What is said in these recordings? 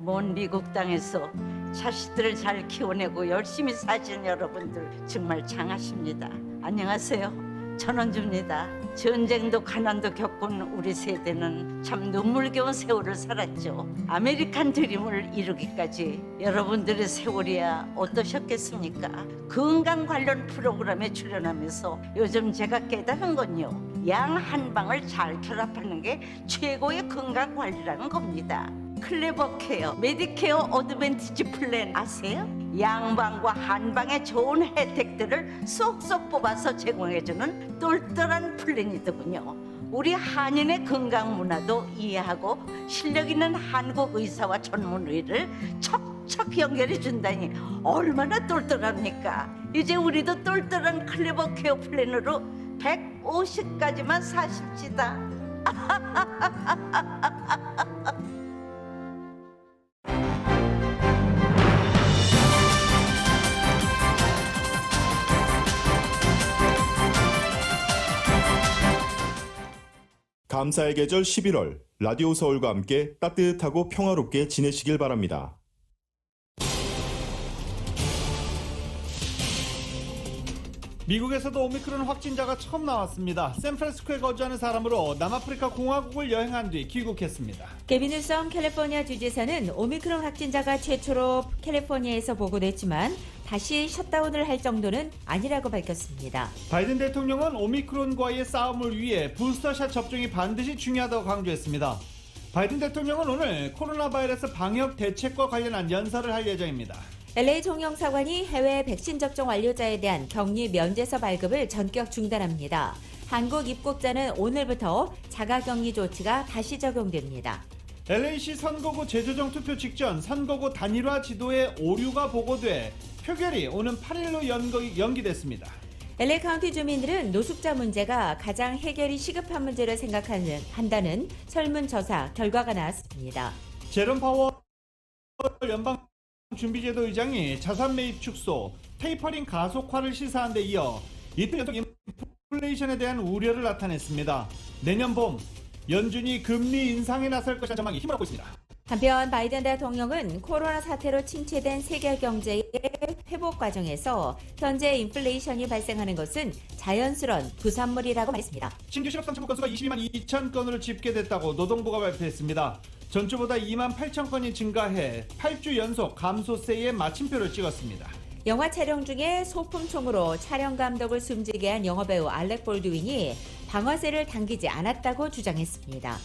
먼 미국 땅에서 자식들을 잘 키워내고 열심히 사신 여러분들 정말 장하십니다. 안녕하세요. 전원주입니다. 전쟁도 가난도 겪은 우리 세대는 참 눈물겨운 세월을 살았죠. 아메리칸 드림을 이루기까지 여러분들의 세월이야 어떠셨겠습니까? 건강 관련 프로그램에 출연하면서 요즘 제가 깨달은 건요, 양 한 방을 잘 결합하는 게 최고의 건강 관리라는 겁니다. 클레버 케어, 메디케어 어드밴티지 플랜 아세요? 양방과 한방의 좋은 혜택들을 쏙쏙 뽑아서 제공해주는 똘똘한 플랜이더군요. 우리 한인의 건강 문화도 이해하고 실력 있는 한국 의사와 전문의를 척척 연결해 준다니 얼마나 똘똘합니까? 이제 우리도 똘똘한 클레버 케어 플랜으로 150까지만 사십시다. 감사의 계절 11월 라디오 서울과 함께 따뜻하고 평화롭게 지내시길 바랍니다. 미국에서도 오미크론 확진자가 처음 나왔습니다. 샌프란시스코에 거주하는 사람으로 남아프리카 공화국을 여행한 뒤 귀국했습니다. 게빈 뉴섬 캘리포니아 주지사는 오미크론 확진자가 최초로 캘리포니아에서 보고됐지만 다시 셧다운을 할 정도는 아니라고 밝혔습니다. 바이든 대통령은 오미크론과의 싸움을 위해 부스터샷 접종이 반드시 중요하다고 강조했습니다. 바이든 대통령은 오늘 코로나 바이러스 방역 대책과 관련한 연설을 할 예정입니다. LA 총영사관이 해외 백신 접종 완료자에 대한 격리 면제서 발급을 전격 중단합니다. 한국 입국자는 오늘부터 자가격리 조치가 다시 적용됩니다. LA시 선거구 재조정 투표 직전 선거구 단일화 지도에 오류가 보고돼 표결이 오는 8일로 연기됐습니다. LA 카운티 주민들은 노숙자 문제가 가장 해결이 시급한 문제를 생각한다는 설문조사 결과가 나왔습니다. 제롬 파월 연방 준비제도 의장이 자산 매입 축소, 테이퍼링 가속화를 시사한 데 이어 이틀 연속 인플레이션에 대한 우려를 나타냈습니다. 내년 봄 연준이 금리 인상에 나설 것이라는 전망이 힘을 얻고 있습니다. 한편 바이든 대통령은 코로나 사태로 침체된 세계 경제의 회복 과정에서 현재 인플레이션이 발생하는 것은 자연스러운 부산물이라고 말했습니다. 신규 실업 선취국 건수가 22만 2천 건으로 집계됐다고 노동부가 발표했습니다. 전주보다 2만 8천 건이 증가해 8주 연속 감소세에 마침표를 찍었습니다. 영화 촬영 중에 소품총으로 촬영 감독을 숨지게 한 영화배우 알렉 볼드윈이 방아쇠를 당기지 않았다고 주장했습니다.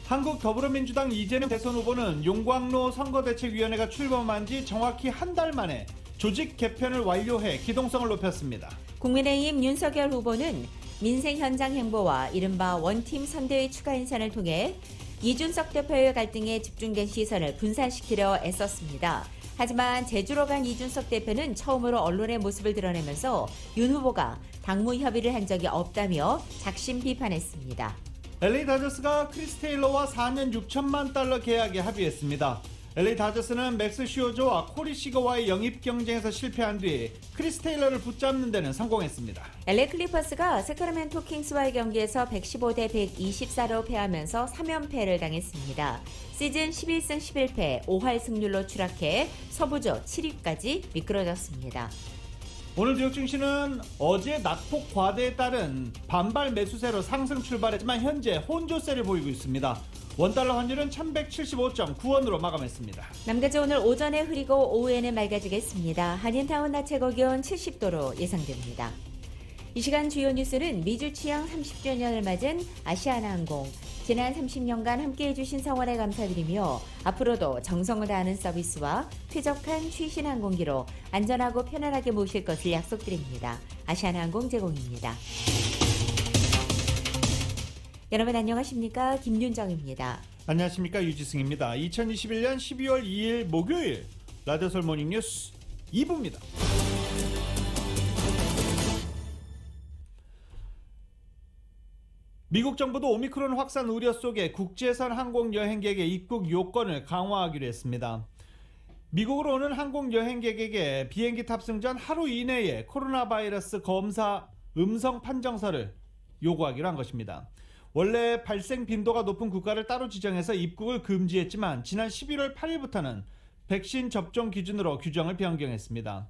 한국 더불어민주당 이재명 대선 후보는 용광로 선거대책위원회가 출범한 지 정확히 한 달 만에 조직 개편을 완료해 기동성을 높였습니다. 국민의힘 윤석열 후보는 민생 현장 행보와 이른바 원팀 선대위 추가 인선을 통해 이준석 대표의 갈등에 집중된 시선을 분산시키려 애썼습니다. 하지만 제주로 간 이준석 대표는 처음으로 언론의 모습을 드러내면서 윤 후보가 당무 협의를 한 적이 없다며 작심 비판했습니다. LA 다저스가 크리스 테일러와 4년 6천만 달러 계약에 합의했습니다. LA 다저스는 맥스 슈어저와 코리 시거와의 영입 경쟁에서 실패한 뒤 크리스 테일러를 붙잡는 데는 성공했습니다. LA 클리퍼스가 세크라멘토 킹스와의 경기에서 115대 124로 패하면서 3연패를 당했습니다. 시즌 11승 11패 5할 승률로 추락해 서부조 7위까지 미끄러졌습니다. 오늘 뉴욕 증시는 어제 낙폭 과대에 따른 반발 매수세로 상승 출발했지만 현재 혼조세를 보이고 있습니다. 원달러 환율은 1175.9원으로 마감했습니다. 남가주 오늘 오전에 흐리고 오후에는 맑아지겠습니다. 한인타운 낮 최고 기온 70도로 예상됩니다. 이 시간 주요 뉴스는 미주 취양 30주년을 맞은 아시아나항공, 지난 30년간 함께해 주신 성원에 감사드리며 앞으로도 정성을 다하는 서비스와 쾌적한 최신 항공기로 안전하고 편안하게 모실 것을 약속드립니다. 아시아나항공 제공입니다. 여러분 안녕하십니까? 김윤정입니다. 안녕하십니까? 유지승입니다. 2021년 12월 2일 목요일 라디오 서울 모닝 뉴스 2부입니다. 미국 정부도 오미크론 확산 우려 속에 국제선 항공 여행객의 입국 요건을 강화하기로 했습니다. 미국으로 오는 항공 여행객에게 비행기 탑승 전 하루 이내에 코로나 바이러스 검사 음성 판정서를 요구하기로 한 것입니다. 원래 발생 빈도가 높은 국가를 따로 지정해서 입국을 금지했지만 지난 11월 8일부터는 백신 접종 기준으로 규정을 변경했습니다.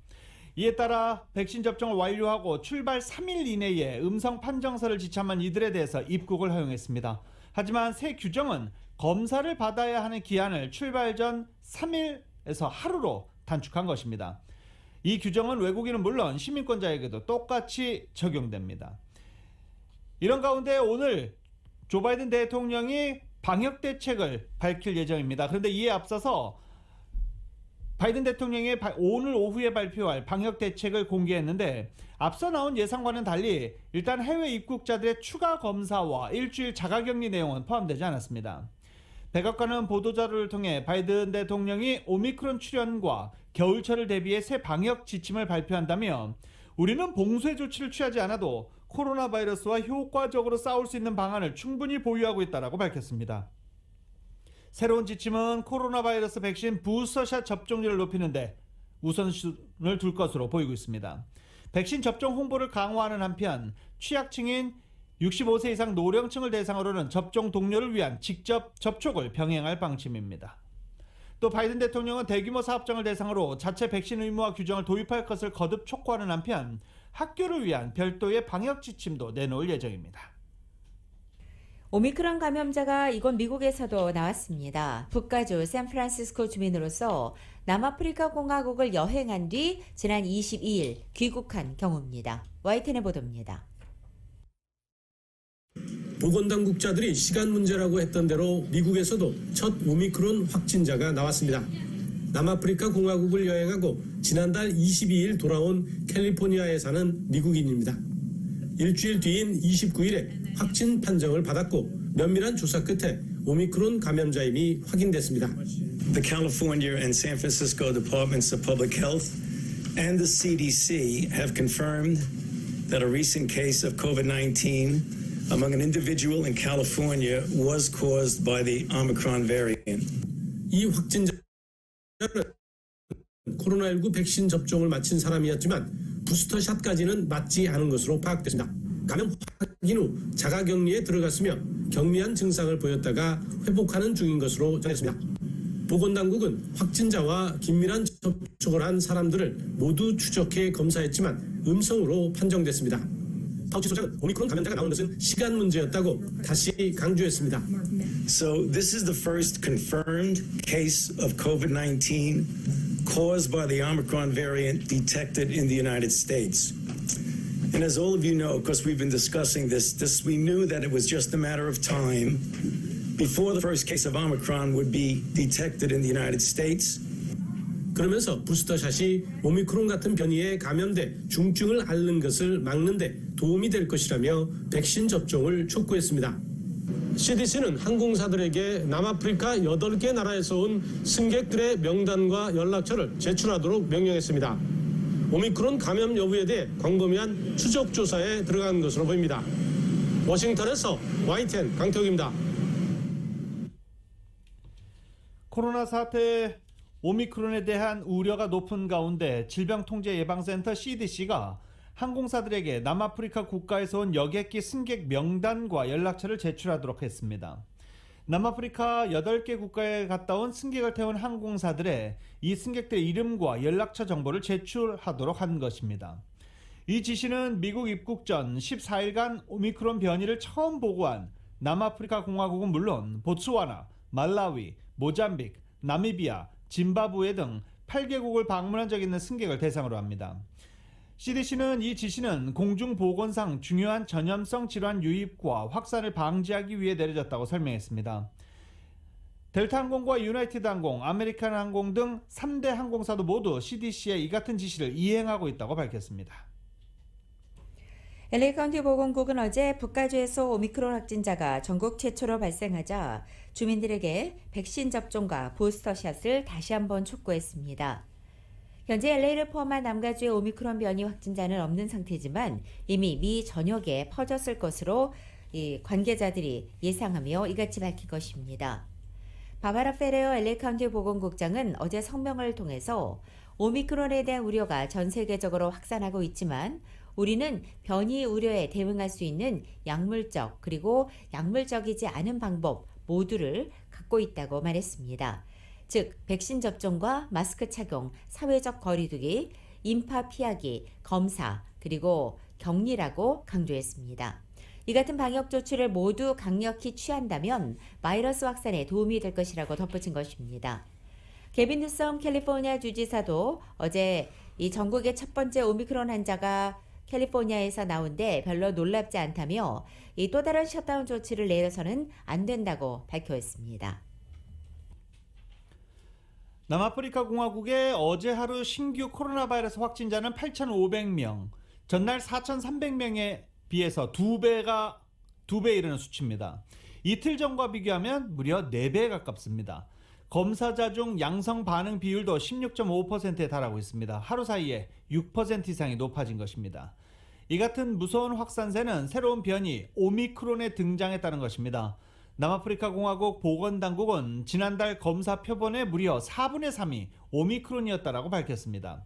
이에 따라 백신 접종을 완료하고 출발 3일 이내에 음성 판정서를 지참한 이들에 대해서 입국을 허용했습니다. 하지만 새 규정은 검사를 받아야 하는 기한을 출발 전 3일에서 하루로 단축한 것입니다. 이 규정은 외국인은 물론 시민권자에게도 똑같이 적용됩니다. 이런 가운데 오늘 조 바이든 대통령이 방역 대책을 밝힐 예정입니다. 그런데 이에 앞서서 바이든 대통령이 오늘 오후에 발표할 방역 대책을 공개했는데 앞서 나온 예상과는 달리 일단 해외 입국자들의 추가 검사와 일주일 자가격리 내용은 포함되지 않았습니다. 백악관은 보도자료를 통해 바이든 대통령이 오미크론 출현과 겨울철을 대비해 새 방역 지침을 발표한다며 우리는 봉쇄 조치를 취하지 않아도 코로나 바이러스와 효과적으로 싸울 수 있는 방안을 충분히 보유하고 있다고 밝혔습니다. 새로운 지침은 코로나 바이러스 백신 부스터샷 접종률을 높이는 데 우선순위를 둘 것으로 보이고 있습니다. 백신 접종 홍보를 강화하는 한편 취약층인 65세 이상 노령층을 대상으로는 접종 동료를 위한 직접 접촉을 병행할 방침입니다. 또 바이든 대통령은 대규모 사업장을 대상으로 자체 백신 의무화 규정을 도입할 것을 거듭 촉구하는 한편 학교를 위한 별도의 방역 지침도 내놓을 예정입니다. 오미크론 감염자가 이곳 미국에서도 나왔습니다. 북가주 샌프란시스코 주민으로서 남아프리카 공화국을 여행한 뒤 지난 22일 귀국한 경우입니다. YTN의 보도입니다. 보건당국자들이 시간 문제라고 했던 대로 미국에서도 첫 오미크론 확진자가 나왔습니다. 남아프리카 공화국을 여행하고 지난달 22일 돌아온 캘리포니아에 사는 미국인입니다. 일주일 뒤인 29일에 확진 판정을 받았고 면밀한 조사 끝에 오미크론 감염자임이 확인됐습니다. The California and San Francisco Departments of Public Health and the CDC have confirmed that a recent case of COVID-19 among an individual in California was caused by the Omicron variant. 이 확진자는 코로나19 백신 접종을 마친 사람이었지만 부스터샷까지는 맞지 않은 것으로 파악됐습니다. 감염 확인 후 자가격리에 들어갔으며 경미한 증상을 보였다가 회복하는 중인 것으로 전했습니다. 보건당국은 확진자와 긴밀한 접촉을 한 사람들을 모두 추적해 검사했지만 음성으로 판정됐습니다. 파우치 소장은 오미크론 감염자가 나온 것은 시간 문제였다고 다시 강조했습니다. So this is the first confirmed case of COVID-19 caused by the Omicron variant detected in the United States. And as all of you know, because we've been discussing this, we knew that it was just a matter of time before the first case of Omicron would be detected in the United States. 그러면서 부스터샷이 오미크론 같은 변이에 감염돼 중증을 앓는 것을 막는 데 도움이 될 것이라며 백신 접종을 촉구했습니다. CDC는 항공사들에게 남아프리카 8개 나라에서 온 승객들의 명단과 연락처를 제출하도록 명령했습니다. 오미크론 감염 여부에 대해 광범위한 추적 조사에 들어간 것으로 보입니다. 워싱턴에서 YTN 강태욱입니다. 코로나 사태 오미크론에 대한 우려가 높은 가운데 질병통제예방센터 CDC가 항공사들에게 남아프리카 국가에서 온 여객기 승객 명단과 연락처를 제출하도록 했습니다. 남아프리카 8개 국가에 갔다 온 승객을 태운 항공사들의 이 승객들의 이름과 연락처 정보를 제출하도록 한 것입니다. 이 지시는 미국 입국 전 14일간 오미크론 변이를 처음 보고한 남아프리카 공화국은 물론 보츠와나, 말라위, 모잠빅, 나미비아, 짐바브웨 등 8개국을 방문한 적 있는 승객을 대상으로 합니다. CDC는 이 지시는 공중보건상 중요한 전염성 질환 유입과 확산을 방지하기 위해 내려졌다고 설명했습니다. 델타항공과 유나이티드항공, 아메리칸 항공 등 3대 항공사도 모두 CDC의 이 같은 지시를 이행하고 있다고 밝혔습니다. LA 카운티 보건국은 어제 북가주에서 오미크론 확진자가 전국 최초로 발생하자 주민들에게 백신 접종과 부스터샷을 다시 한번 촉구했습니다. 현재 LA를 포함한 남가주의 오미크론 변이 확진자는 없는 상태지만 이미 미 전역에 퍼졌을 것으로 관계자들이 예상하며 이같이 밝힌 것입니다. 바바라 페레어 LA 카운티 보건국장은 어제 성명을 통해서 오미크론에 대한 우려가 전 세계적으로 확산하고 있지만 우리는 변이 우려에 대응할 수 있는 약물적 그리고 약물적이지 않은 방법 모두를 갖고 있다고 말했습니다. 즉, 백신 접종과 마스크 착용, 사회적 거리두기, 인파 피하기, 검사, 그리고 격리라고 강조했습니다. 이 같은 방역 조치를 모두 강력히 취한다면 바이러스 확산에 도움이 될 것이라고 덧붙인 것입니다. 게빈 뉴섬 캘리포니아 주지사도 어제 이 전국의 첫 번째 오미크론 환자가 캘리포니아에서 나온데 별로 놀랍지 않다며 이 또 다른 셧다운 조치를 내려서는 안 된다고 밝혀했습니다. 남아프리카 공화국의 어제 하루 신규 코로나 바이러스 확진자는 8,500명, 전날 4,300명에 비해서 두 배에 이르는 수치입니다. 이틀 전과 비교하면 무려 4배에 가깝습니다. 검사자 중 양성 반응 비율도 16.5%에 달하고 있습니다. 하루 사이에 6% 이상이 높아진 것입니다. 이 같은 무서운 확산세는 새로운 변이 오미크론의 등장에 따른 것입니다. 남아프리카 공화국 보건당국은 지난달 검사 표본의 무려 4분의 3이 오미크론이었다라고 밝혔습니다.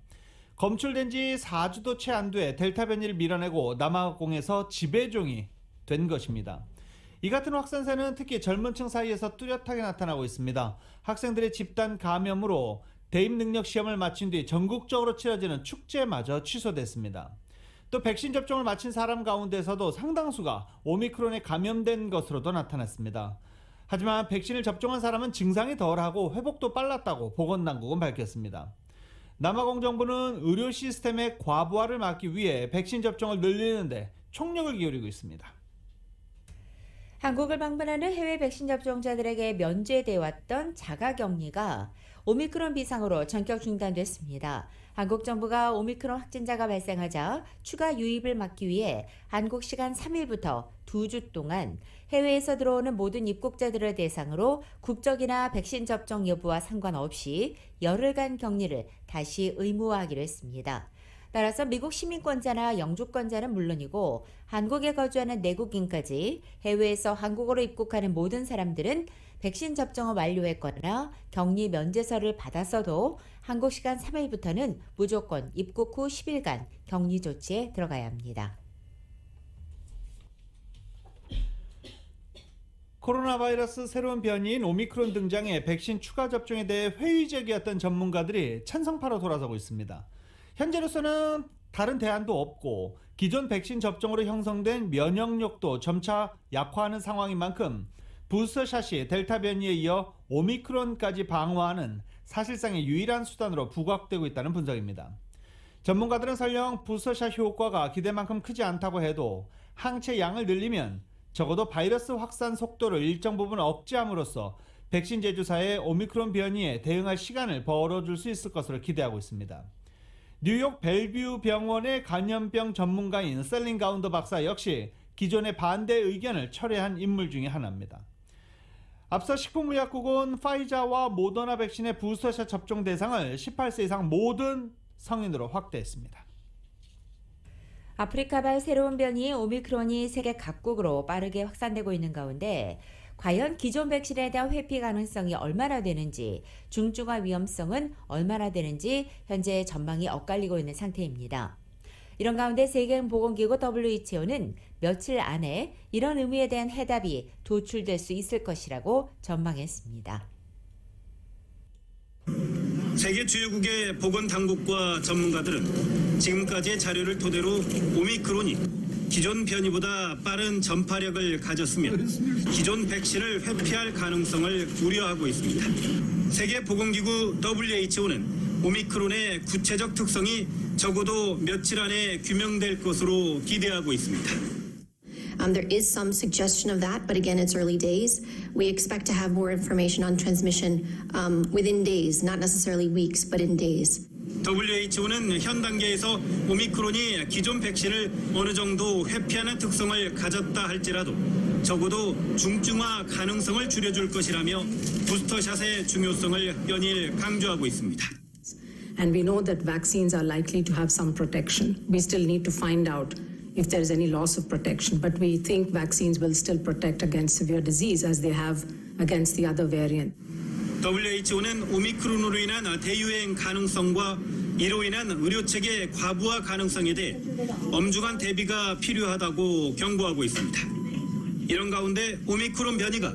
검출된 지 4주도 채 안 돼 델타 변이를 밀어내고 남아공에서 지배종이 된 것입니다. 이 같은 확산세는 특히 젊은 층 사이에서 뚜렷하게 나타나고 있습니다. 학생들의 집단 감염으로 대입 능력 시험을 마친 뒤 전국적으로 치러지는 축제마저 취소됐습니다. 또 백신 접종을 마친 사람 가운데서도 상당수가 오미크론에 감염된 것으로도 나타났습니다. 하지만 백신을 접종한 사람은 증상이 덜하고 회복도 빨랐다고 보건당국은 밝혔습니다. 남아공 정부는 의료 시스템의 과부하를 막기 위해 백신 접종을 늘리는데 총력을 기울이고 있습니다. 한국을 방문하는 해외 백신 접종자들에게 면제돼 왔던 자가격리가 오미크론 비상으로 전격 중단됐습니다. 한국 정부가 오미크론 확진자가 발생하자 추가 유입을 막기 위해 한국 시간 3일부터 2주 동안 해외에서 들어오는 모든 입국자들을 대상으로 국적이나 백신 접종 여부와 상관없이 열흘간 격리를 다시 의무화하기로 했습니다. 따라서 미국 시민권자나 영주권자는 물론이고 한국에 거주하는 내국인까지 해외에서 한국으로 입국하는 모든 사람들은 백신 접종을 완료했거나 격리 면제서를 받았어도 한국 시간 3일부터는 무조건 입국 후 10일간 격리 조치에 들어가야 합니다. 코로나 바이러스 새로운 변이인 오미크론 등장에 백신 추가 접종에 대해 회의적이었던 전문가들이 찬성파로 돌아서고 있습니다. 현재로서는 다른 대안도 없고 기존 백신 접종으로 형성된 면역력도 점차 약화하는 상황인 만큼 부스터샷이 델타 변이에 이어 오미크론까지 방어하는 사실상의 유일한 수단으로 부각되고 있다는 분석입니다. 전문가들은 설령 부스터샷 효과가 기대만큼 크지 않다고 해도 항체 양을 늘리면 적어도 바이러스 확산 속도를 일정 부분 억제함으로써 백신 제조사의 오미크론 변이에 대응할 시간을 벌어줄 수 있을 것으로 기대하고 있습니다. 뉴욕 벨뷰 병원의 감염병 전문가인 셀린 가운더 박사 역시 기존의 반대 의견을 철회한 인물 중에 하나입니다. 앞서 식품의약국은 파이자와 모더나 백신의 부스터샷 접종 대상을 18세 이상 모든 성인으로 확대했습니다. 아프리카발 새로운 변이 오미크론이 세계 각국으로 빠르게 확산되고 있는 가운데 과연 기존 백신에 대한 회피 가능성이 얼마나 되는지, 중증화 위험성은 얼마나 되는지 현재 전망이 엇갈리고 있는 상태입니다. 이런 가운데 세계보건기구 WHO는 며칠 안에 이런 의미에 대한 해답이 도출될 수 있을 것이라고 전망했습니다. 세계 주요국의 보건당국과 전문가들은 지금까지의 자료를 토대로 오미크론이 기존 변이보다 빠른 전파력을 가졌으며 기존 백신을 회피할 가능성을 우려하고 있습니다. 세계보건기구 WHO는 오미크론의 구체적 특성이 적어도 며칠 안에 규명될 것으로 기대하고 있습니다. There is some suggestion of that, but again, it's early days. We expect to have more information on transmission within days, not necessarily weeks, but in days. WHO는 현 단계에서 오미크론이 기존 백신을 어느 정도 회피하는 특성을 가졌다 할지라도 적어도 중증화 가능성을 줄여줄 것이라며 부스터샷의 중요성을 연일 강조하고 있습니다. And we know that vaccines are likely to have some protection. We still need to find out if there is any loss of protection, but we think vaccines will still protect against severe disease as they have against the other variant. WHO는 오미크론으로 인한 대유행 가능성과 이로 인한 의료체계 과부하 가능성에 대해 엄중한 대비가 필요하다고 경고하고 있습니다. 이런 가운데 오미크론 변이가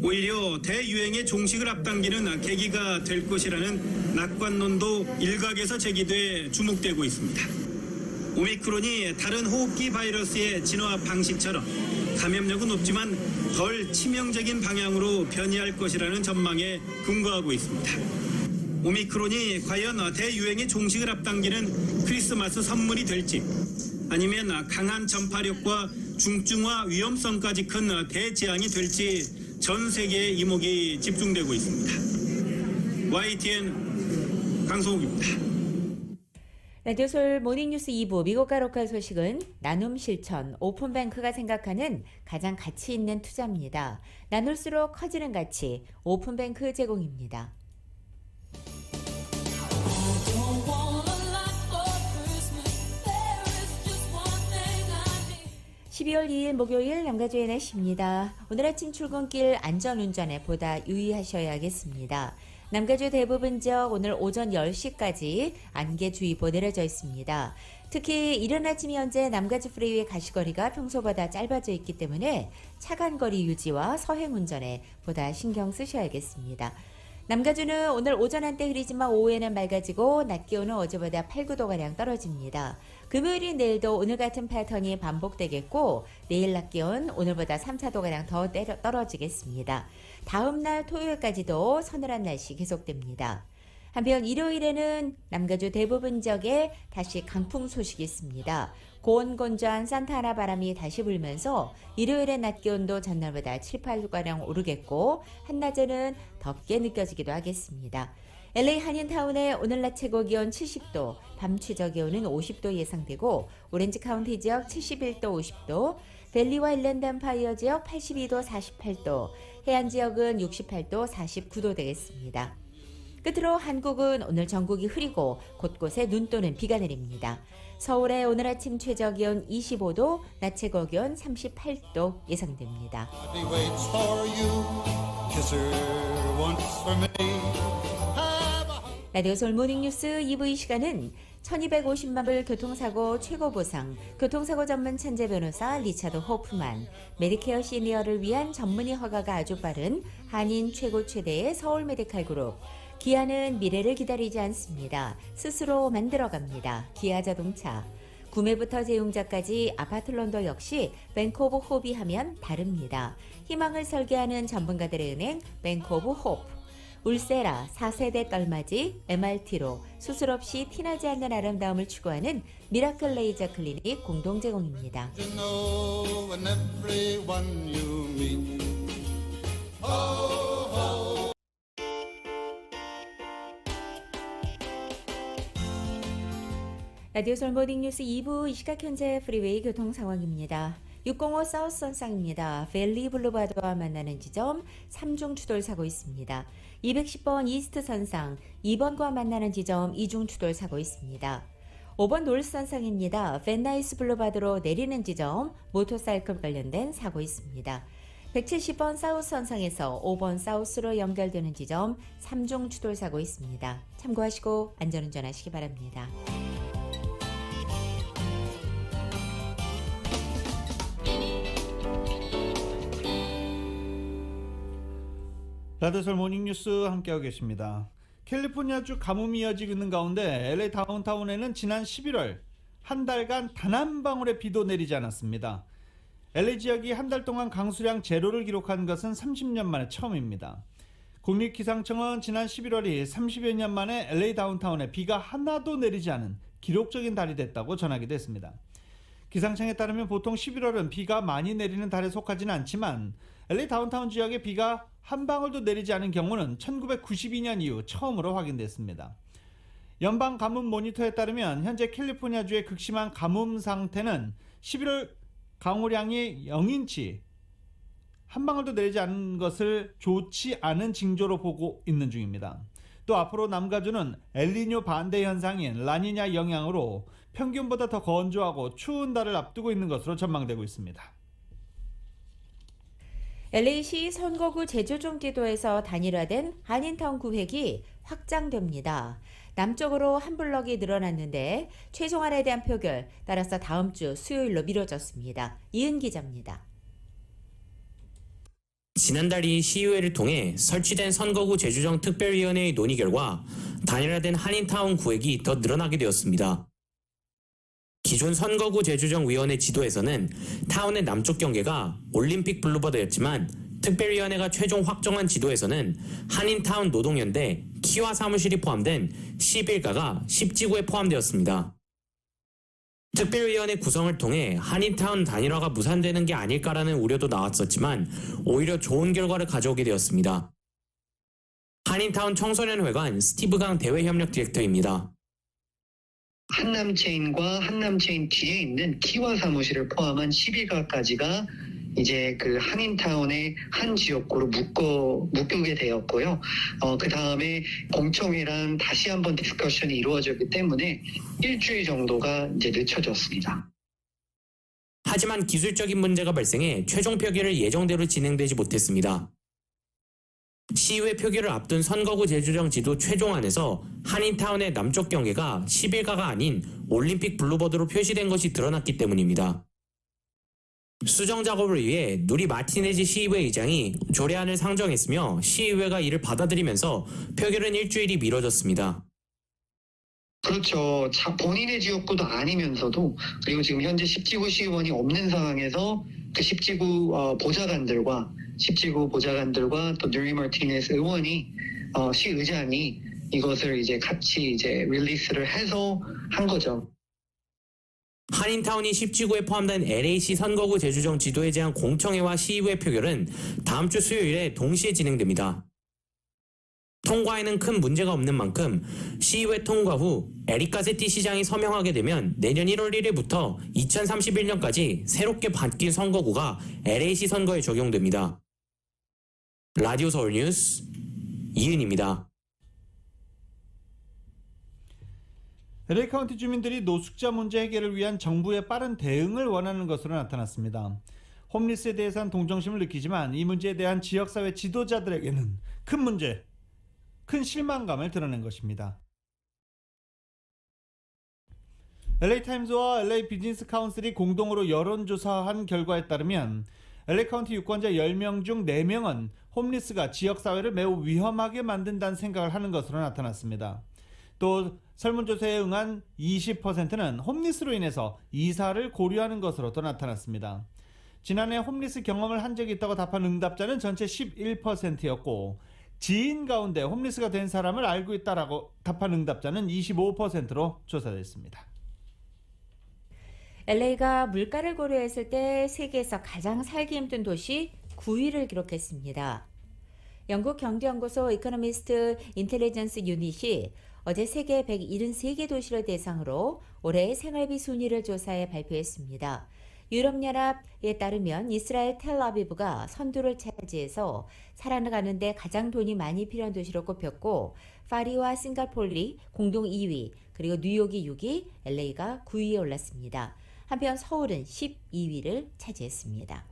오히려 대유행의 종식을 앞당기는 계기가 될 것이라는 낙관론도 일각에서 제기돼 주목되고 있습니다. 오미크론이 다른 호흡기 바이러스의 진화 방식처럼 감염력은 높지만 덜 치명적인 방향으로 변이할 것이라는 전망에 근거하고 있습니다. 오미크론이 과연 대유행의 종식을 앞당기는 크리스마스 선물이 될지 아니면 강한 전파력과 중증화 위험성까지 큰 대재앙이 될지 전 세계의 이목이 집중되고 있습니다. YTN 강성욱입니다. 라디오솔 모닝뉴스 2부 미국과 로컬 소식은 나눔 실천, 오픈뱅크가 생각하는 가장 가치 있는 투자입니다. 나눌수록 커지는 가치, 오픈뱅크 제공입니다. 12월 2일 목요일 남가주의 날씨입니다. 오늘 아침 출근길 안전운전에 보다 유의하셔야겠습니다. 남가주 대부분 지역 오늘 오전 10시까지 안개주의보 내려져 있습니다. 특히 이른 아침 현재 남가주 프리웨이 가시거리가 평소보다 짧아져 있기 때문에 차간거리 유지와 서행운전에 보다 신경 쓰셔야겠습니다. 남가주는 오늘 오전 한때 흐리지만 오후에는 맑아지고 낮 기온은 어제보다 8, 9도가량 떨어집니다. 금요일인 내일도 오늘 같은 패턴이 반복되겠고 내일 낮 기온 오늘보다 3, 4도가량 더 떨어지겠습니다. 다음 날 토요일까지도 서늘한 날씨 계속됩니다. 한편 일요일에는 남가주 대부분 지역에 다시 강풍 소식이 있습니다. 고온건조한 산타하나 바람이 다시 불면서 일요일의 낮 기온도 전날보다 7, 8도가량 오르겠고 한낮에는 덥게 느껴지기도 하겠습니다. LA 한인타운의 오늘 낮 최고 기온 70도, 밤 최저 기온은 50도 예상되고 오렌지 카운티 지역 71도, 50도, 밸리와 일랜드 엠파이어 지역 82도, 48도, 해안 지역은 68도, 49도 되겠습니다. 끝으로 한국은 오늘 전국이 흐리고 곳곳에 눈 또는 비가 내립니다. 서울의 오늘 아침 최저 기온 25도, 낮 최고 기온 38도 예상됩니다. 라디오솔 모닝뉴스 2부 이 시간은 1250만 불 교통사고 최고 보상, 교통사고 전문 천재 변호사 리차드 호프만, 메디케어 시니어를 위한 전문의 허가가 아주 빠른 한인 최고 최대의 서울 메디칼 그룹, 기아는 미래를 기다리지 않습니다. 스스로 만들어갑니다. 기아 자동차. 구매부터 재용자까지 아파트론도 역시 뱅크 오브 홉이 하면 다릅니다. 희망을 설계하는 전문가들의 은행 뱅크 오브 홉. 울세라 4세대 떨맞이 MRT로 수술 없이 티나지 않는 아름다움을 추구하는 미라클 레이저 클리닉 공동 제공입니다. 라디오솔 모닝뉴스 2부 이 시각 현재 프리웨이 교통 상황입니다. 605 사우스 선상입니다. 밸리 블루바드와 만나는 지점 3중 추돌 사고 있습니다. 210번 이스트 선상 2번과 만나는 지점 2중 추돌 사고 있습니다. 5번 노스 선상입니다. 벤나이스 블루바드로 내리는 지점 모터사이클 관련된 사고 있습니다. 170번 사우스 선상에서 5번 사우스로 연결되는 지점 3중 추돌 사고 있습니다. 참고하시고 안전운전 하시기 바랍니다. 라디오솔 모닝뉴스 함께하고 계십니다. 캘리포니아주 가뭄이 이어지고 있는 가운데 LA 다운타운에는 지난 11월 한 달간 단 한 방울의 비도 내리지 않았습니다. LA 지역이 한 달 동안 강수량 제로를 기록한 것은 30년 만에 처음입니다. 국립기상청은 지난 11월이 30여 년 만에 LA 다운타운에 비가 하나도 내리지 않은 기록적인 달이 됐다고 전하기도 했습니다. 기상청에 따르면 보통 11월은 비가 많이 내리는 달에 속하지는 않지만 LA 다운타운 지역에 비가 한 방울도 내리지 않은 경우는 1992년 이후 처음으로 확인됐습니다. 연방 가뭄 모니터에 따르면 현재 캘리포니아주의 극심한 가뭄 상태는 11월 강우량이 0인치 한 방울도 내리지 않은 것을 좋지 않은 징조로 보고 있는 중입니다. 또 앞으로 남가주는 엘니뇨 반대 현상인 라니냐 영향으로 평균보다 더 건조하고 추운 달을 앞두고 있는 것으로 전망되고 있습니다. LA시 선거구 제조종 지도에서 단일화된 한인타운 구획이 확장됩니다. 남쪽으로 한 블럭이 늘어났는데 최종안에 대한 표결 따라서 다음 주 수요일로 미뤄졌습니다. 이은 기자입니다. 지난달 이 시의회를 통해 설치된 선거구 제조정 특별위원회의 논의 결과 단일화된 한인타운 구획이 더 늘어나게 되었습니다. 기존 선거구 제조정위원회 지도에서는 타운의 남쪽 경계가 올림픽 블루버드였지만 특별위원회가 최종 확정한 지도에서는 한인타운 노동연대 키와 사무실이 포함된 11가가 10지구에 포함되었습니다. 특별위원회 구성을 통해 한인타운 단일화가 무산되는 게 아닐까라는 우려도 나왔었지만 오히려 좋은 결과를 가져오게 되었습니다. 한인타운 청소년회관 스티브 강 대외협력 디렉터입니다. 한남체인과 한남체인 뒤에 있는 키와 사무실을 포함한 12가까지가 이제 그 한인타운의 한 지역구로 묶게 되었고요. 그 다음에 공청회랑 다시 한번 디스커션이 이루어졌기 때문에 일주일 정도가 이제 늦춰졌습니다. 하지만 기술적인 문제가 발생해 최종 표결을 예정대로 진행되지 못했습니다. 시의회 표결을 앞둔 선거구 제조정 지도 최종안에서 한인타운의 남쪽 경계가 11가가 아닌 올림픽 블루버드로 표시된 것이 드러났기 때문입니다. 수정 작업을 위해 누리 마티네지 시의회 의장이 조례안을 상정했으며 시의회가 이를 받아들이면서 표결은 일주일이 미뤄졌습니다. 그렇죠. 본인의 지역구도 아니면서도 그리고 지금 현재 10지구 시의원이 없는 상황에서 그 10지구 보좌관들과 또 누리 마티네스 의원이 시의장이 이것을 이제 같이 이제 릴리스를 해서 한 거죠. 한인타운이 10지구에 포함된 LA시 선거구 제조정 지도에 대한 공청회와 시의회 표결은 다음 주 수요일에 동시에 진행됩니다. 통과에는 큰 문제가 없는 만큼 시의회 통과 후 에릭 가세티 시장이 서명하게 되면 내년 1월 1일부터 2031년까지 새롭게 바뀐 선거구가 LA시 선거에 적용됩니다. 라디오 서울 뉴스 이은입니다. LA 카운티 주민들이 노숙자 문제 해결을 위한 정부의 빠른 대응을 원하는 것으로 나타났습니다. 홈리스에 대해서는 동정심을 느끼지만 이 문제에 대한 지역사회 지도자들에게는 큰 실망감을 드러낸 것입니다. LA타임즈와 LA 비즈니스 카운슬이 공동으로 여론조사한 결과에 따르면 LA 카운티 유권자 10명 중 4명은 홈리스가 지역사회를 매우 위험하게 만든다는 생각을 하는 것으로 나타났습니다. 또 설문조사에 응한 20%는 홈리스로 인해서 이사를 고려하는 것으로 또 나타났습니다. 지난해 홈리스 경험을 한 적이 있다고 답한 응답자는 전체 11%였고 지인 가운데 홈리스가 된 사람을 알고 있다라고 답한 응답자는 25%로 조사됐습니다. LA가 물가를 고려했을 때 세계에서 가장 살기 힘든 도시 9위를 기록했습니다. 영국 경제연구소 이코노미스트 인텔리전스 유닛이 어제 세계 173개 도시를 대상으로 올해의 생활비 순위를 조사해 발표했습니다. 유럽연합에 따르면 이스라엘 텔아비브가 선두를 차지해서 살아가는데 가장 돈이 많이 필요한 도시로 꼽혔고 파리와 싱가포르이 공동 2위, 그리고 뉴욕이 6위, LA가 9위에 올랐습니다. 한편 서울은 12위를 차지했습니다.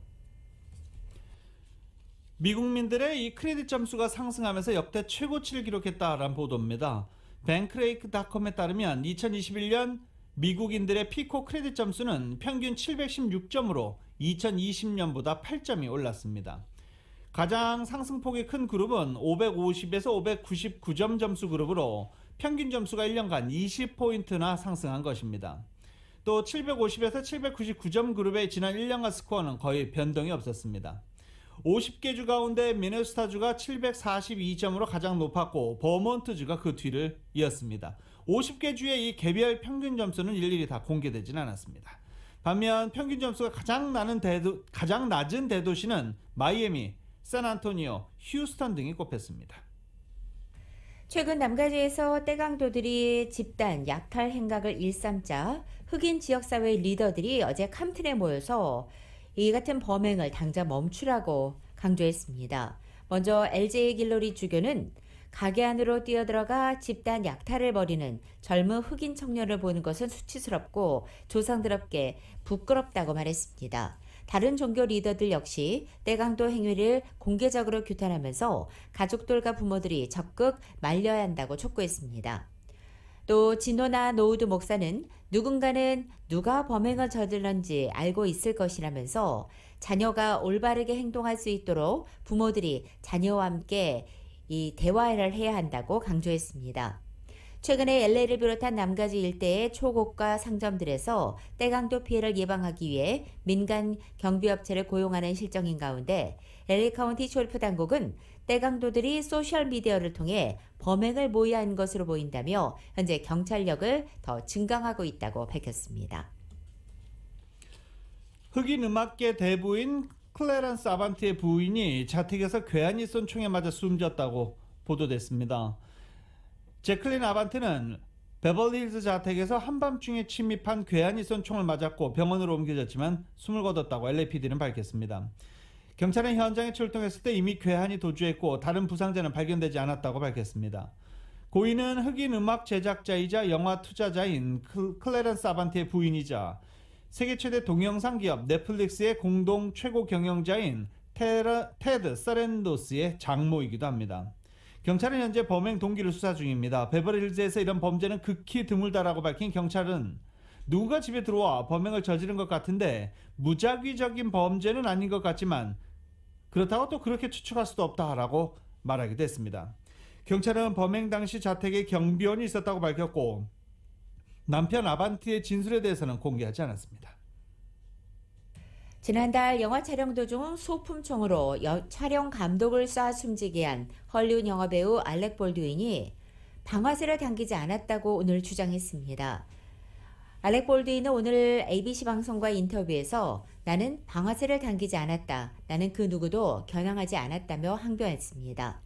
미국민들의 이 크레딧 점수가 상승하면서 역대 최고치를 기록했다라는 보도입니다. 뱅크레이크닷컴에 따르면 2021년 미국인들의 피코 크레딧 점수는 평균 716점으로 2020년보다 8점이 올랐습니다. 가장 상승폭이 큰 그룹은 550에서 599점 점수 그룹으로 평균 점수가 1년간 20포인트나 상승한 것입니다. 또 750에서 799점 그룹의 지난 1년간 스코어는 거의 변동이 없었습니다. 50개 주 가운데 미네소타주가 742점으로 가장 높았고 버몬트주가 그 뒤를 이었습니다. 50개 주의 이 개별 평균 점수는 일일이 다 공개되진 않았습니다. 반면 평균 점수가 가장 낮은 대도시는 마이애미, 샌안토니오, 휴스턴 등이 꼽혔습니다. 최근 남가주에서 떼강도들이 집단 약탈 행각을 일삼자 흑인 지역사회 리더들이 어제 캄튼에 모여서 이 같은 범행을 당장 멈추라고 강조했습니다. 먼저 LJ 길로리 주교는 가게 안으로 뛰어들어가 집단 약탈을 벌이는 젊은 흑인 청년을 보는 것은 수치스럽고 조상스럽게 부끄럽다고 말했습니다. 다른 종교 리더들 역시 떼강도 행위를 공개적으로 규탄하면서 가족들과 부모들이 적극 말려야 한다고 촉구했습니다. 또 진호나 노우드 목사는 누군가는 누가 범행을 저질렀는지 알고 있을 것이라면서 자녀가 올바르게 행동할 수 있도록 부모들이 자녀와 함께 이 대화를 해야 한다고 강조했습니다. 최근에 LA를 비롯한 남가주 일대의 초고가 상점들에서 떼강도 피해를 예방하기 위해 민간 경비업체를 고용하는 실정인 가운데 LA 카운티 쇼리프 당국은 떼강도들이 소셜미디어를 통해 범행을 모의한 것으로 보인다며 현재 경찰력을 더 증강하고 있다고 밝혔습니다. 흑인 음악계 대부인 클래런스 아반트의 부인이 자택에서 괴한이 쏜 총에 맞아 숨졌다고 보도됐습니다. 제클린 아반트는 베벌리힐즈 자택에서 한밤중에 침입한 괴한이 쏜 총을 맞았고 병원으로 옮겨졌지만 숨을 거뒀다고 LAPD는 밝혔습니다. 경찰은 현장에 출동했을 때 이미 괴한이 도주했고 다른 부상자는 발견되지 않았다고 밝혔습니다. 고인은 흑인 음악 제작자이자 영화 투자자인 클래런스 아반트의 부인이자 세계 최대 동영상 기업 넷플릭스의 공동 최고 경영자인 테드 서렌도스의 장모이기도 합니다. 경찰은 현재 범행 동기를 수사 중입니다. 베버리힐즈에서 이런 범죄는 극히 드물다라고 밝힌 경찰은 누군가 집에 들어와 범행을 저지른 것 같은데 무작위적인 범죄는 아닌 것 같지만 그렇다고 또 그렇게 추측할 수도 없다라고 말하기도 했습니다. 경찰은 범행 당시 자택에 경비원이 있었다고 밝혔고 남편 아반트의 진술에 대해서는 공개하지 않았습니다. 지난달 영화 촬영 도중 소품총으로 촬영 감독을 쏴 숨지게 한 헐리우드 영화배우 알렉 볼드윈이 방아쇠를 당기지 않았다고 오늘 주장했습니다. 알렉 볼드윈은 오늘 ABC 방송과의 인터뷰에서 나는 방아쇠를 당기지 않았다. 나는 그 누구도 겨냥하지 않았다며 항변했습니다.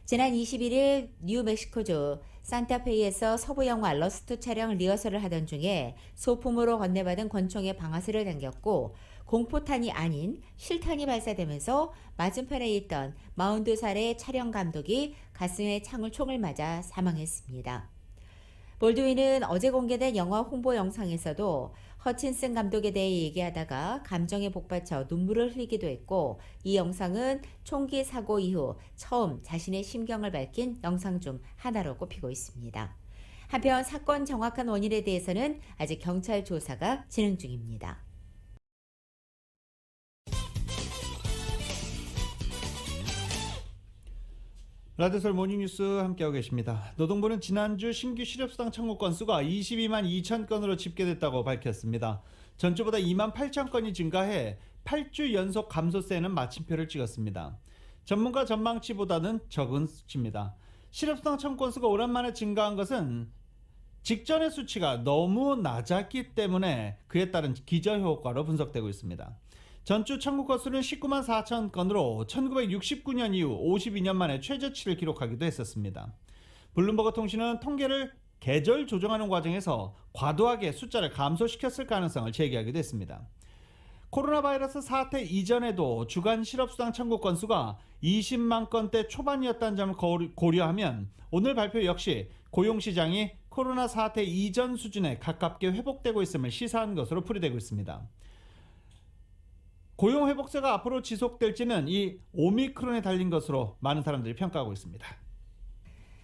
지난 21일 뉴멕시코주 산타페이에서 서부 영화 러스트 촬영 리허설을 하던 중에 소품으로 건네받은 권총에 방아쇠를 당겼고 공포탄이 아닌 실탄이 발사되면서 맞은편에 있던 42살의 촬영 감독이 가슴에 총을 맞아 사망했습니다. 볼드윈은 어제 공개된 영화 홍보 영상에서도 허친슨 감독에 대해 얘기하다가 감정에 복받쳐 눈물을 흘리기도 했고 이 영상은 총기 사고 이후 처음 자신의 심경을 밝힌 영상 중 하나로 꼽히고 있습니다. 한편 사건 정확한 원인에 대해서는 아직 경찰 조사가 진행 중입니다. 라디오서울 모닝뉴스 함께하고 계십니다. 노동부는 지난주 신규 실업수당 청구 건수가 22만 2천 건으로 집계됐다고 밝혔습니다. 전주보다 2만 8천 건이 증가해 8주 연속 감소세는 마침표를 찍었습니다. 전문가 전망치보다는 적은 수치입니다. 실업수당 청구 건수가 오랜만에 증가한 것은 직전의 수치가 너무 낮았기 때문에 그에 따른 기저효과로 분석되고 있습니다. 전주 청구 건수는 19만 4천 건으로 1969년 이후 52년 만에 최저치를 기록하기도 했었습니다. 블룸버그 통신은 통계를 계절 조정하는 과정에서 과도하게 숫자를 감소시켰을 가능성을 제기하기도 했습니다. 코로나 바이러스 사태 이전에도 주간 실업수당 청구 건수가 20만 건대 초반이었다는 점을 고려하면 오늘 발표 역시 고용시장이 코로나 사태 이전 수준에 가깝게 회복되고 있음을 시사한 것으로 풀이되고 있습니다. 고용 회복세가 앞으로 지속될지는 이 오미크론에 달린 것으로 많은 사람들이 평가하고 있습니다.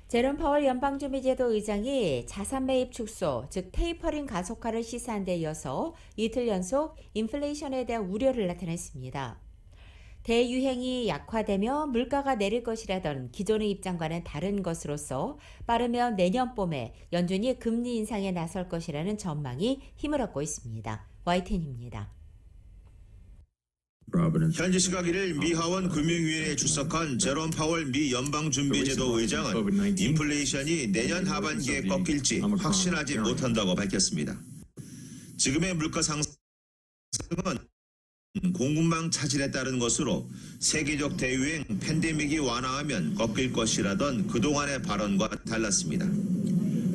제롬 파월 연방준비제도 의장이 자산 매입 축소, 즉 테이퍼링 가속화를 시사한 데 이어서 이틀 연속 인플레이션에 대한 우려를 나타냈습니다. 대유행이 약화되며 물가가 내릴 것이라던 기존의 입장과는 다른 것으로서 빠르면 내년 봄에 연준이 금리 인상에 나설 것이라는 전망이 힘을 얻고 있습니다. YTN입니다. 현지 시각 1일 미 하원 금융위원회에 출석한 제롬 파월 미 연방준비제도 의장은 인플레이션이 내년 하반기에 꺾일지 확신하지 못한다고 밝혔습니다. 지금의 물가 상승은 공급망 차질에 따른 것으로 세계적 대유행 팬데믹이 완화하면 꺾일 것이라던 그동안의 발언과 달랐습니다.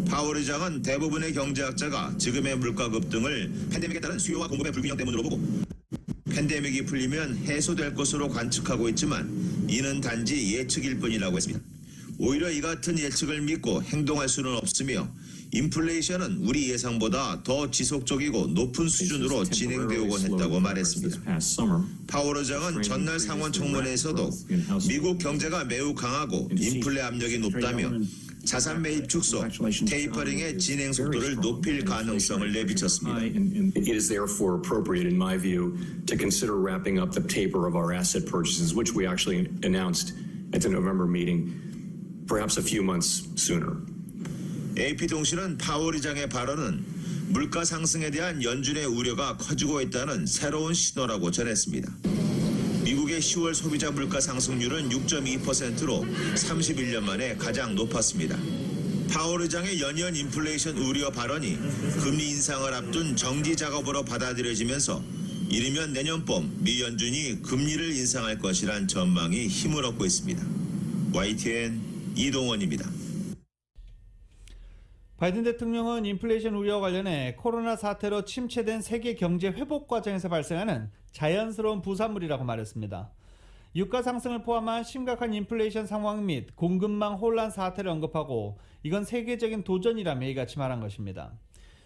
파월 의장은 대부분의 경제학자가 지금의 물가 급등을 팬데믹에 따른 수요와 공급의 불균형 때문으로 보고 팬데믹이 풀리면 해소될 것으로 관측하고 있지만 이는 단지 예측일 뿐이라고 했습니다. 오히려 이 같은 예측을 믿고 행동할 수는 없으며 인플레이션은 우리 예상보다 더 지속적이고 높은 수준으로 진행되오곤 했다고 말했습니다. 파월 의장은 전날 상원 청문회에서도 미국 경제가 매우 강하고 인플레 압력이 높다며 자산 매입 축소, 테이퍼링의 진행 속도를 높일 가능성을 내비쳤습니다. It is therefore appropriate, in my view, to consider wrapping up the taper of our asset purchases, which we actually announced at the November meeting, perhaps a few months sooner. AP통신은 파월 의장의 발언은 물가 상승에 대한 연준의 우려가 커지고 있다는 새로운 신호라고 전했습니다. 미국의 10월 소비자 물가 상승률은 6.2%로 31년 만에 가장 높았습니다. 파월 의장의 연이은 인플레이션 우려 발언이 금리 인상을 앞둔 정지 작업으로 받아들여지면서 이르면 내년 봄 미 연준이 금리를 인상할 것이란 전망이 힘을 얻고 있습니다. YTN 이동원입니다. 바이든 대통령은 인플레이션 우려와 관련해 코로나 사태로 침체된 세계 경제 회복 과정에서 발생하는 자연스러운 부산물이라고 말했습니다. 유가 상승을 포함한 심각한 인플레이션 상황 및 공급망 혼란 사태를 언급하고 이건 세계적인 도전이라며 이같이 말한 것입니다.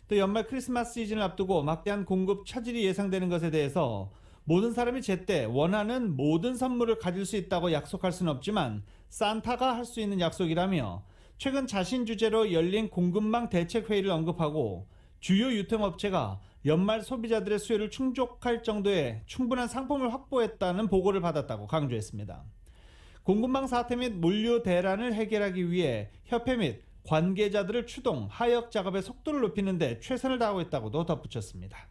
또 연말 크리스마스 시즌을 앞두고 막대한 공급 차질이 예상되는 것에 대해서 모든 사람이 제때 원하는 모든 선물을 가질 수 있다고 약속할 수는 없지만 산타가 할 수 있는 약속이라며 최근 자신 주재로 열린 공급망 대책회의를 언급하고 주요 유통업체가 연말 소비자들의 수요를 충족할 정도의 충분한 상품을 확보했다는 보고를 받았다고 강조했습니다. 공급망 사태 및 물류 대란을 해결하기 위해 협회 및 관계자들을 추동, 하역 작업의 속도를 높이는 데 최선을 다하고 있다고도 덧붙였습니다.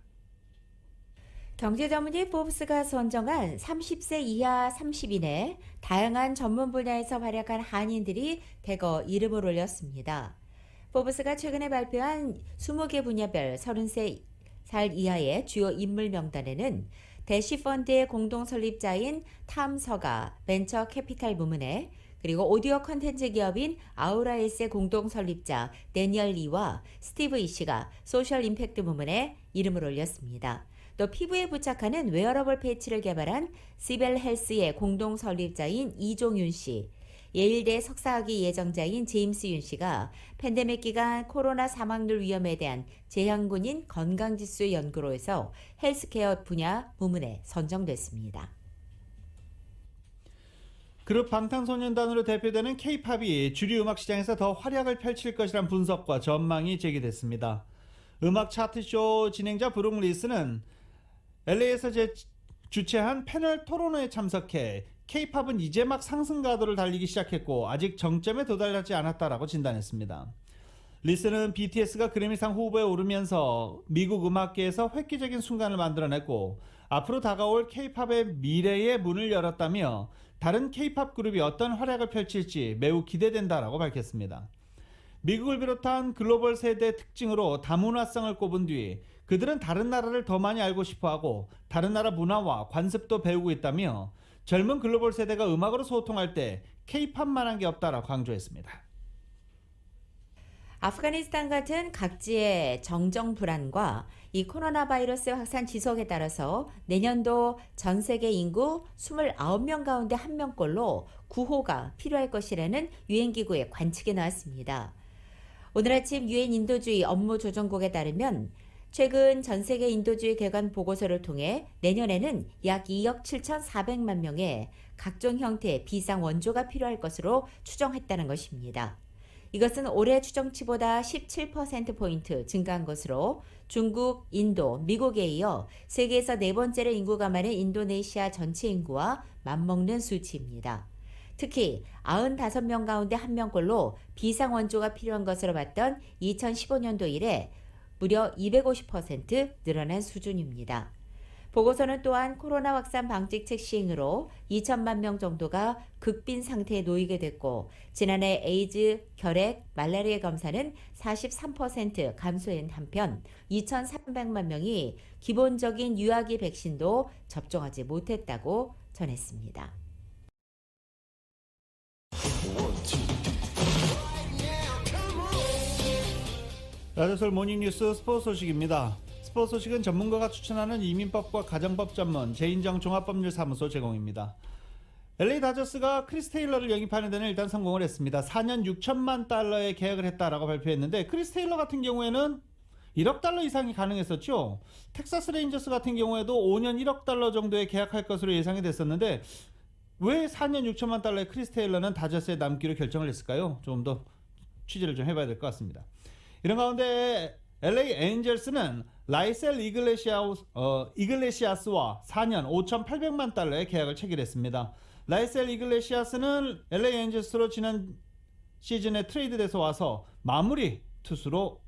경제전문지 포브스가 선정한 30세 이하 30인의 다양한 전문 분야에서 활약한 한인들이 대거 이름을 올렸습니다. 포브스가 최근에 발표한 20개 분야별 33살 이하의 주요 인물 명단에는 대시펀드의 공동 설립자인 탐 서가 벤처 캐피탈 부문에, 그리고 오디오 컨텐츠 기업인 아우라에스의 공동 설립자 데니얼 리와 스티브 이시가 소셜 임팩트 부문에 이름을 올렸습니다. 또 피부에 부착하는 웨어러블 패치를 개발한 시벨 헬스의 공동 설립자인 이종윤 씨, 예일대 석사학위 예정자인 제임스 윤 씨가 팬데믹 기간 코로나 사망률 위험에 대한 재향군인 건강지수 연구로에서 헬스케어 분야 부문에 선정됐습니다. 그룹 방탄소년단으로 대표되는 K-팝이 주류 음악 시장에서 더 활약을 펼칠 것이란 분석과 전망이 제기됐습니다. 음악 차트쇼 진행자 브룩 리스는 LA에서 주최한 패널 토론회에 참석해 K-팝은 이제 막 상승 가도를 달리기 시작했고 아직 정점에 도달하지 않았다라고 진단했습니다. 리스는 BTS가 그래미상 후보에 오르면서 미국 음악계에서 획기적인 순간을 만들어냈고 앞으로 다가올 K-팝의 미래의 문을 열었다며 다른 K-팝 그룹이 어떤 활약을 펼칠지 매우 기대된다라고 밝혔습니다. 미국을 비롯한 글로벌 세대의 특징으로 다문화성을 꼽은 뒤 그들은 다른 나라를 더 많이 알고 싶어하고 다른 나라 문화와 관습도 배우고 있다며 젊은 글로벌 세대가 음악으로 소통할 때 K-팝만한 게 없다라고 강조했습니다. 아프가니스탄 같은 각지의 정정 불안과 이 코로나 바이러스 확산 지속에 따라서 내년도 전 세계 인구 29명 가운데 1명꼴로 구호가 필요할 것이라는 유엔기구의 관측이 나왔습니다. 오늘 아침 유엔 인도주의 업무조정국에 따르면 최근 전 세계 인도주의 개관 보고서를 통해 내년에는 약 2억 7,400만 명의 각종 형태의 비상 원조가 필요할 것으로 추정했다는 것입니다. 이것은 올해 추정치보다 17%포인트 증가한 것으로 중국, 인도, 미국에 이어 세계에서 네 번째로 인구가 많은 인도네시아 전체 인구와 맞먹는 수치입니다. 특히 95명 가운데 1명꼴로 비상원조가 필요한 것으로 봤던 2015년도 이래 무려 250% 늘어난 수준입니다. 보고서는 또한 코로나 확산 방지책 시행으로 2천만 명 정도가 극빈 상태에 놓이게 됐고 지난해 에이즈, 결핵, 말라리아 검사는 43% 감소한 한편 2,300만 명이 기본적인 유아기 백신도 접종하지 못했다고 전했습니다. 라디오서울 모닝뉴스 스포츠 소식입니다. 스포츠 소식은 전문가가 추천하는 이민법과 가정법 전문 재인정 종합법률사무소 제공입니다. LA 다저스가 크리스 테일러를 영입하는 데는 일단 성공을 했습니다. 4년 6천만 달러의 계약을 했다라고 발표했는데 크리스 테일러 같은 경우에는 1억 달러 이상이 가능했었죠. 텍사스 레인저스 같은 경우에도 5년 1억 달러 정도에 계약할 것으로 예상이 됐었는데 왜 4년 6천만 달러의 크리스 테일러는 다저스에 남기로 결정을 했을까요? 조금 더 취재를 좀 해봐야 될 것 같습니다. 이런 가운데 LA 엔젤스는 라이셀 이글레시아스와 4년 5,800만 달러의 계약을 체결했습니다. 라이셀 이글레시아스는 LA 엔젤스로 지난 시즌에 트레이드돼서 와서 마무리 투수로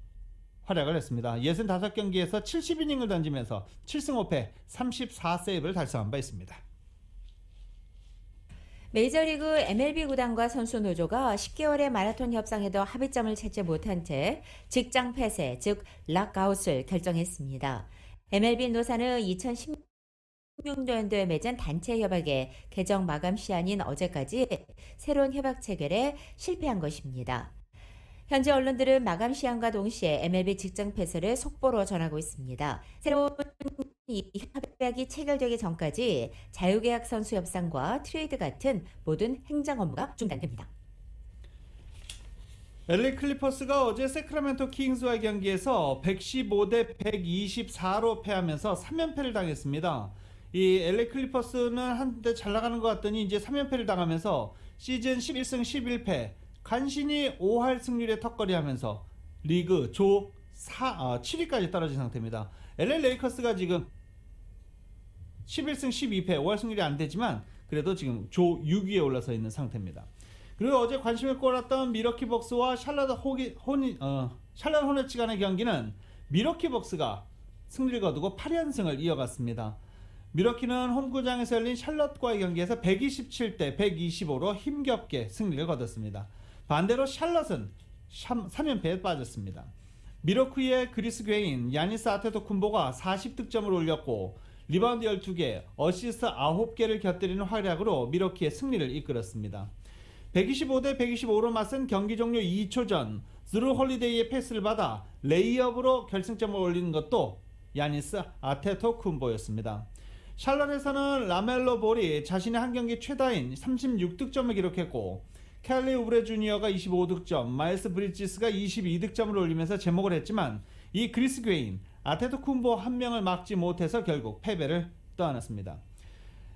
활약을 했습니다. 65경기에서 70이닝을 던지면서 7승 5패 34세이브를 달성한 바 있습니다. 메이저리그 MLB 구단과 선수 노조가 10개월의 마라톤 협상에도 합의점을 찾지 못한 채 직장 폐쇄, 즉 락아웃을 결정했습니다. MLB 노사는 2016년도에 맺은 단체 협약의 개정 마감 시한인 어제까지 새로운 협약 체결에 실패한 것입니다. 현재 언론들은 마감 시한과 동시에 MLB 직장 폐쇄를 속보로 전하고 있습니다. 새로운 이 협약이 체결되기 전까지 자유계약 선수 협상과 트레이드 같은 모든 행정 업무가 중단됩니다. LA 클리퍼스가 어제 세크라멘토 킹스와의 경기에서 115대 124로 패하면서 3연패를 당했습니다. 이 LA 클리퍼스는 한때 잘 나가는 것 같더니 이제 3연패를 당하면서 시즌 11승 11패 간신히 5할 승률에 턱걸이하면서 리그 조 7위까지 떨어진 상태입니다. LA 레이커스가 지금 11승 12패 5할 승률이 안 되지만 그래도 지금 조 6위에 올라서 있는 상태입니다. 그리고 어제 관심을 끌었던 미러키 벅스와 샬럿 호네츠 간의 경기는 미러키 벅스가 승리를 거두고 8연승을 이어갔습니다. 미러키는 홈구장에서 열린 샬럿과의 경기에서 127대 125로 힘겹게 승리를 거뒀습니다. 반대로 샬럿은 3연패에 빠졌습니다. 미러키의 그리스 괴인 야니스 아테토쿤보가 40득점을 올렸고 리바운드 12개, 어시스트 9개를 곁들이는 활약으로 미러키의 승리를 이끌었습니다. 125대 125로 맞선 경기 종료 2초 전 드루 홀리데이의 패스를 받아 레이업으로 결승점을 올리는 것도 야니스 아테토쿤보였습니다. 샬럿에서는 라멜로 볼이 자신의 한 경기 최다인 36득점을 기록했고 켈리 우브레 주니어가 25득점, 마일스 브리지스가 22득점을 올리면서 제목을 했지만 이 그리스 괴인 아테토쿤보 한 명을 막지 못해서 결국 패배를 떠안았습니다.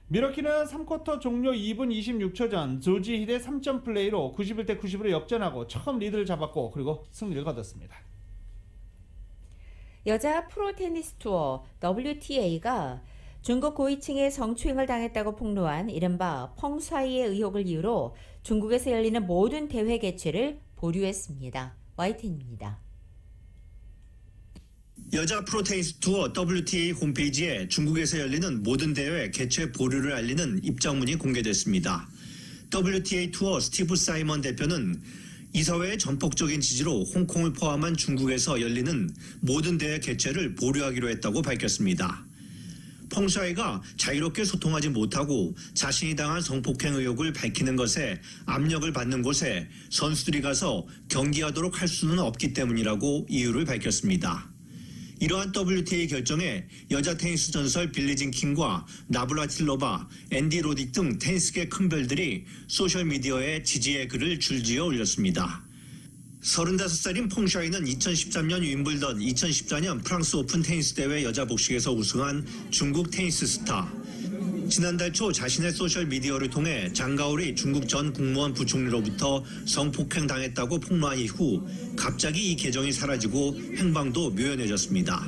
미러키는 3쿼터 종료 2분 26초 전 조지 힐의 3점 플레이로 91대 90으로 역전하고 처음 리드를 잡았고 그리고 승리를 거뒀습니다. 여자 프로 테니스 투어 WTA가 중국 고위층의 성추행을 당했다고 폭로한 이른바 펑사이의 의혹을 이유로 중국에서 열리는 모든 대회 개최를 보류했습니다. YTN입니다. 여자 프로테니스 투어 WTA 홈페이지에 중국에서 열리는 모든 대회 개최 보류를 알리는 입장문이 공개됐습니다. WTA 투어 스티브 사이먼 대표는 이사회의 전폭적인 지지로 홍콩을 포함한 중국에서 열리는 모든 대회 개최를 보류하기로 했다고 밝혔습니다. 펑샤이가 자유롭게 소통하지 못하고 자신이 당한 성폭행 의혹을 밝히는 것에 압력을 받는 곳에 선수들이 가서 경기하도록 할 수는 없기 때문이라고 이유를 밝혔습니다. 이러한 WTA 결정에 여자 테니스 전설 빌리진 킹과 나브라틸로바, 앤디 로딕 등 테니스계 큰별들이 소셜미디어에 지지의 글을 줄지어 올렸습니다. 35살인 펑샤이는 2013년 윈블던, 2014년 프랑스 오픈 테니스 대회 여자 복식에서 우승한 중국 테니스 스타. 지난달 초 자신의 소셜미디어를 통해 장가오리 중국 전 국무원 부총리로부터 성폭행 당했다고 폭로한 이후 갑자기 이 계정이 사라지고 행방도 묘연해졌습니다.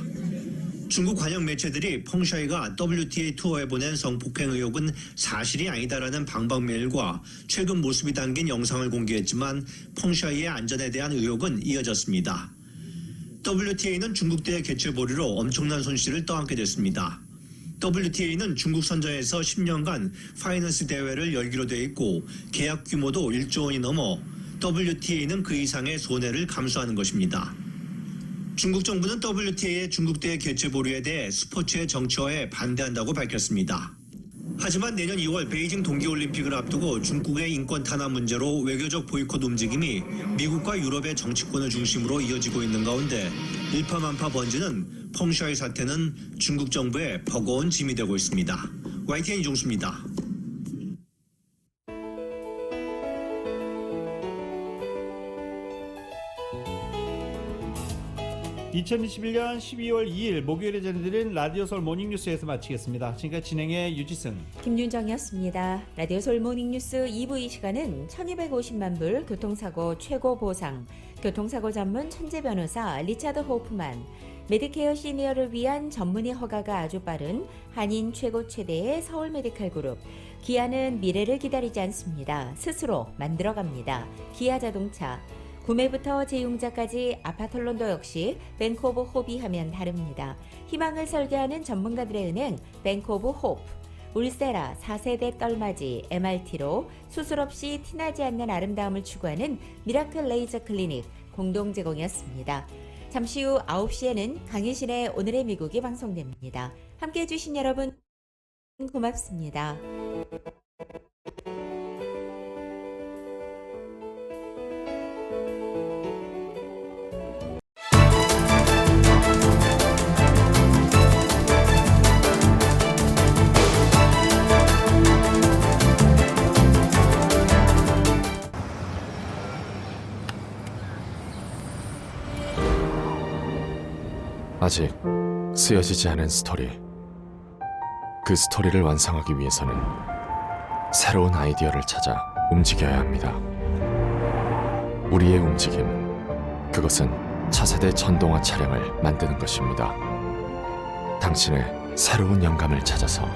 중국 관영 매체들이 펑샤이가 WTA 투어에 보낸 성폭행 의혹은 사실이 아니다라는 방방메일과 최근 모습이 담긴 영상을 공개했지만 펑샤이의 안전에 대한 의혹은 이어졌습니다. WTA는 중국 대회 개최 보류로 엄청난 손실을 떠안게 됐습니다. WTA는 중국 선전에서 10년간 파이낸스 대회를 열기로 돼 있고 계약 규모도 1조 원이 넘어 WTA는 그 이상의 손해를 감수하는 것입니다. 중국 정부는 WTA의 중국 대회 개최 보류에 대해 스포츠의 정치화에 반대한다고 밝혔습니다. 하지만 내년 2월 베이징 동계올림픽을 앞두고 중국의 인권 탄압 문제로 외교적 보이콧 움직임이 미국과 유럽의 정치권을 중심으로 이어지고 있는 가운데 일파만파 번지는 펑샤이 사태는 중국 정부의 버거운 짐이 되고 있습니다. YTN 이종수입니다. 2021년 12월 2일 목요일에 전해드린 라디오 서울 모닝뉴스에서 마치겠습니다. 지금까지 진행의 유지승, 김윤정이었습니다. 라디오 서울 모닝뉴스 2부 이 시간은 1250만 불 교통사고 최고 보상, 교통사고 전문 천재 변호사 리차드 호프만, 메디케어 시니어를 위한 전문의 허가가 아주 빠른 한인 최고 최대의 서울 메디칼 그룹, 기아는 미래를 기다리지 않습니다. 스스로 만들어갑니다. 기아 자동차. 구매부터 재용자까지 아파트론도 역시 뱅크 오브 호비 하면 다릅니다. 희망을 설계하는 전문가들의 은행 뱅크 오브 호프. 울세라 4세대 떨맞이 MRT로 수술 없이 티나지 않는 아름다움을 추구하는 미라클 레이저 클리닉 공동 제공이었습니다. 잠시 후 9시에는 강희신의 오늘의 미국이 방송됩니다. 함께해 주신 여러분 고맙습니다. 아직 쓰여지지 않은 스토리. 그 스토리를 완성하기 위해서는 새로운 아이디어를 찾아 움직여야 합니다. 우리의 움직임, 그것은 차세대 전동화 차량을 만드는 것입니다. 당신의 새로운 영감을 찾아서